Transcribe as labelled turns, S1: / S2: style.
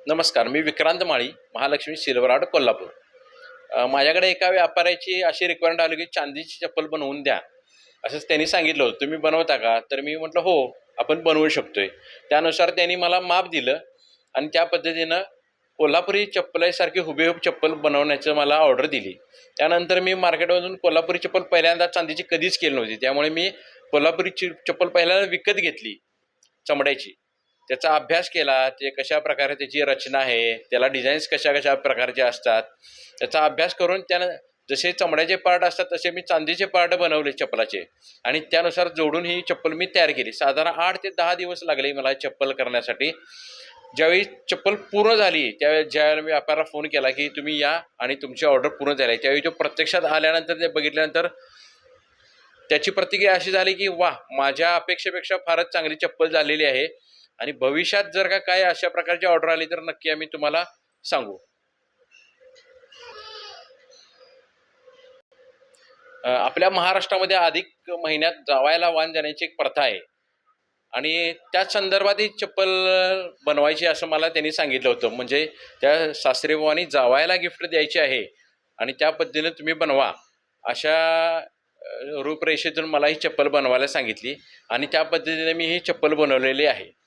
S1: नमस्कार, मी विक्रांत माळी, महालक्ष्मी सिल्व्हर कोल्हापूर. माझ्याकडे एका व्यापाऱ्याची अशी रिक्वायरमेंट आली, की चांदीची चप्पल बनवून द्या. असंच त्यांनी सांगितलं होतं. तुम्ही बनवता का? तर मी म्हटलं, "हो, आपण बनवू शकतोय." त्यानुसार त्यांनी मला माप दिलं आणि त्या पद्धतीनं कोल्हापुरी चप्पलासारखी हुबेहूब चप्पल बनवण्याचं मला ऑर्डर दिली. त्यानंतर मी मार्केटमधून कोल्हापुरी चप्पल पहिल्यांदा चांदीची कधीच केली नव्हती. त्यामुळे मी कोल्हापुरी चप्पल पहिल्यांदा विकत घेतली चमड्याची. त्याचा अभ्यास केला, ते कशा प्रकारे त्याची रचना आहे, त्याला डिझाईन्स कशा-कशा प्रकारचे असतात, त्याचा अभ्यास करून त्यानं जसे चमड्याचे पार्ट असतात तसे मी चांदीचे पार्ट बनवले चप्पलाचे आणि त्यानुसार जोडून ही चप्पल मी तयार केली. साधारण 8 ते 10 दिवस लागले मला चप्पल करण्यासाठी. ज्यावेळी चप्पल पूर्ण झाली, त्यावेळेस ज्यावेळेला मी व्यापाऱ्याला फोन केला, की तुम्ही या आणि तुमची ऑर्डर पूर्ण झाली आहे. त्यावेळी तो प्रत्यक्षात आल्यानंतर ते बघितल्यानंतर त्याची प्रतिक्रिया अशी झाली, की "वाह! माझ्या अपेक्षेपेक्षा फारच चांगली चप्पल झालेली आहे आणि भविष्यात जर का काय अशा प्रकारची ऑर्डर आली तर नक्की आम्ही तुम्हाला सांगू." आपल्या महाराष्ट्रामध्ये अधिक महिन्यात जावयाला वाण देण्याची एक प्रथा आहे आणि त्याच संदर्भात ही चप्पल बनवायची असं मला त्यांनी सांगितलं होतं. म्हणजे त्या सासरेबुवांनी जावयाला गिफ्ट द्यायची आहे आणि त्या पद्धतीने तुम्ही बनवा. अशा रूपरेषेतून मला ही चप्पल बनवायला सांगितली आणि त्या पद्धतीने मी ही चप्पल बनवलेली आहे.